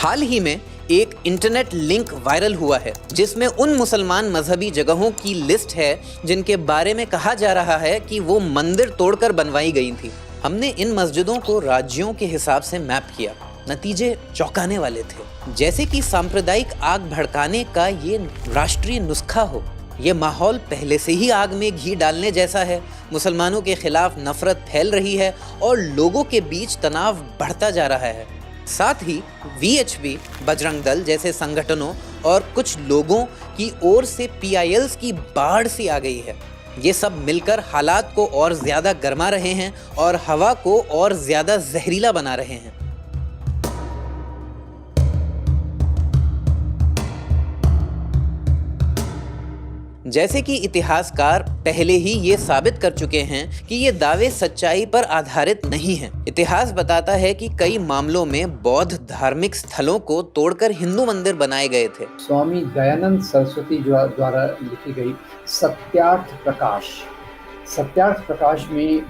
हाल ही में एक internet link viral हुआ है जिसमें उन मुसलमान मजहबी जगहों की लिस्ट है जिनके बारे में कहा जा रहा है कि वो मंदिर तोड़कर बनवाई गई थी। हमने इन मस्जिदों को राज्यों के हिसाब से मैप किया। नतीजे चौंकाने वाले थे, जैसे कि सांप्रदायिक आग भड़काने का ये राष्ट्रीय नुस्खा हो। ये माहौल पहले से ही आग में घी डालने जैसा है। मुसलमानों के खिलाफ नफरत फैल रही है और लोगों के बीच तनाव बढ़ता जा रहा है। साथ ही VHP, बजरंग दल जैसे संगठनों और कुछ लोगों की ओर से PILs की बाढ़ सी आ गई है। ये सब मिलकर हालात को और ज्यादा गर्मा रहे हैं और हवा को और ज्यादा जहरीला बना रहे हैं। जैसे कि इतिहासकार पहले ही ये साबित कर चुके हैं कि ये दावे सच्चाई पर आधारित नहीं हैं। इतिहास बताता है कि कई मामलों में बौद्ध धार्मिक स्थलों को तोड़कर हिंदू मंदिर बनाए गए थे। स्वामी दयानंद सरस्वती द्वारा लिखी गई सत्यार्थ प्रकाश में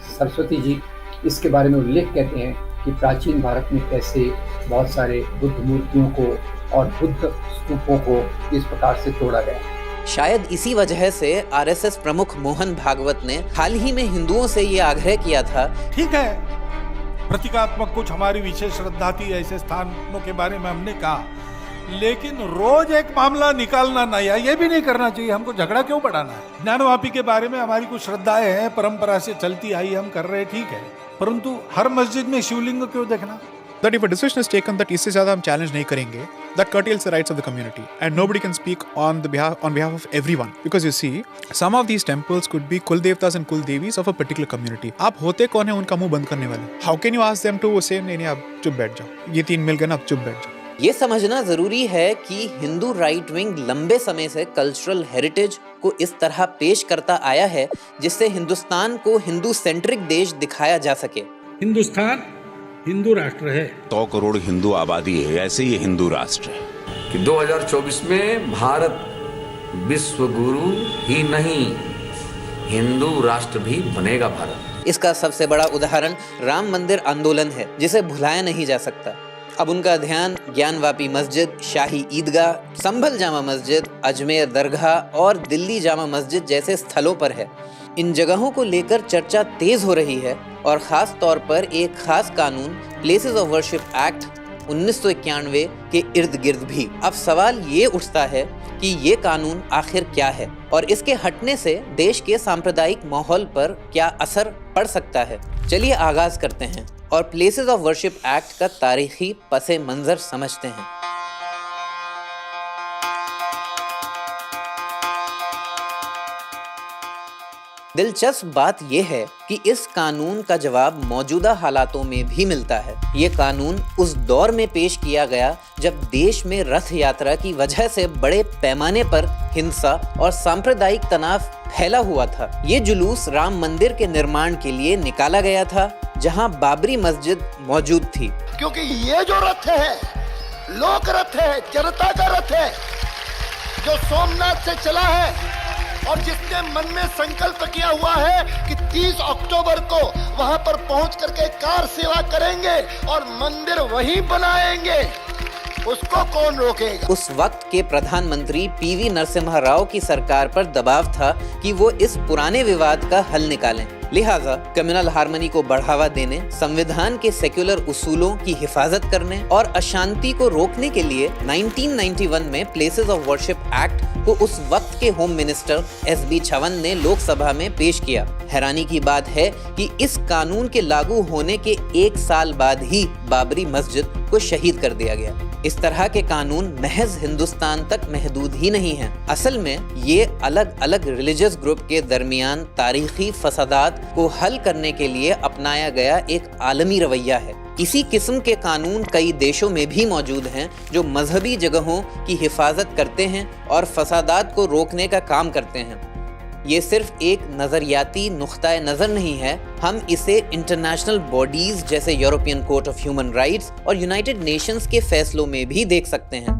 सरस्वती जी इसके बारे में उल्लेख करते हैं कि प्राचीन भारत में कैसे बहुत सारे बुद्ध मूर्तियों को और बुद्ध स्तूपों को इस प्रकार से तोड़ा गया। शायद इसी वजह से RSS प्रमुख मोहन भागवत ने हाल ही में हिंदुओं से ये आग्रह किया था। ठीक है, प्रतीकात्मक कुछ हमारी विशेष श्रद्धा थी, ऐसे स्थानों के बारे में हमने कहा, लेकिन रोज एक मामला निकालना नया, ये भी नहीं करना चाहिए। हमको झगड़ा क्यों बढ़ाना है? ज्ञानवापी के बारे में हमारी कुछ श्रद्धाएं हैं, परंपरा से चलती आई, हम कर रहे, ठीक है, परंतु हर मस्जिद में शिवलिंग क्यों देखना? That if a decision is taken that इससे ज़्यादा हम challenge नहीं करेंगे, that curtails the rights of the community and nobody can speak on behalf of everyone, because you see some of these temples could be कुल देवतास and कुल Devi's of a particular community। आप होते कौन है उनका मुंह बंद करने वाले? How can you ask them to say नहीं आप चुप बैठ जाओ, ये 3 मिल गए ना, आप चुप बैठ जाओ। ये समझना जरूरी है कि हिंदू राइट विंग लंबे समय से कल्चरल हेरिटेज को इस तरह पेश करता आया है जिससे हिंदुस्तान को हिंदू सेंट्रिक देश दिखाया जा सके। हिंदुस्तान हिंदू राष्ट्र है, 100 करोड़ हिंदू आबादी है, ऐसे ही हिंदू राष्ट्र है कि 2024 में भारत विश्व गुरु ही नहीं, हिंदू राष्ट्र भी बनेगा भारत। इसका सबसे बड़ा उदाहरण राम मंदिर आंदोलन है जिसे भुलाया नहीं जा सकता। अब उनका ध्यान ज्ञानवापी मस्जिद, शाही ईदगाह, संभल जामा मस्जिद, अजमेर दरगाह और दिल्ली जामा मस्जिद जैसे स्थलों पर है। इन जगहों को लेकर चर्चा तेज हो रही है और खास तौर पर एक खास कानून प्लेसेस ऑफ वर्शिप एक्ट 1991 के इर्द गिर्द भी। अब सवाल ये उठता है कि ये कानून आखिर क्या है और इसके हटने से देश के सांप्रदायिक माहौल पर क्या असर पड़ सकता है। चलिए आगाज करते हैं और प्लेसेस ऑफ वर्शिप एक्ट का तारीखी पसे मंजर समझते हैं। दिलचस्प बात यह है कि इस कानून का जवाब मौजूदा हालातों में भी मिलता है। ये कानून उस दौर में पेश किया गया जब देश में रथ यात्रा की वजह से बड़े पैमाने पर हिंसा और सांप्रदायिक तनाव फैला हुआ था। ये जुलूस राम मंदिर के निर्माण के लिए निकाला गया था जहां बाबरी मस्जिद मौजूद थी। क्योंकि ये जो रथ है, लोक रथ है, जनता का रथ है, जो सोमनाथ से चला है और जिसने मन में संकल्प किया हुआ है कि 30 अक्टूबर को वहां पर पहुंच करके कार सेवा करेंगे और मंदिर वहीं बनाएंगे, उसको कौन रोकेगा? उस वक्त के प्रधानमंत्री PV नरसिम्हा राव की सरकार पर दबाव था कि वो इस पुराने विवाद का हल निकालें। लिहाजा कम्युनल हार्मनी को बढ़ावा देने, संविधान के सेक्युलर उसूलों की हिफाजत करने और अशांति को रोकने के लिए 1991 में प्लेसेस ऑफ वर्शिप एक्ट को उस वक्त के होम मिनिस्टर SB छवन ने लोकसभा में पेश किया। हैरानी की बात है कि इस कानून के लागू होने के 1 साल बाद ही बाबरी मस्जिद को शहीद कर दिया गया। इस तरह के कानून महज हिंदुस्तान तक महदूद ही नहीं हैं। असल में ये अलग अलग रिलीजियस ग्रुप के दरमियान तारीखी फसादात को हल करने के लिए अपनाया गया एक आलमी रवैया है। इसी किस्म के कानून कई देशों में भी मौजूद हैं जो मजहबी जगहों की हिफाजत करते हैं और फसादात को रोकने का काम करते हैं। ये सिर्फ एक नज़रियाती नुक्ता नज़र नहीं है, हम इसे इंटरनेशनल बॉडीज जैसे European court of human rights और यूनाइटेड नेशंस के फैसलों में भी देख सकते हैं।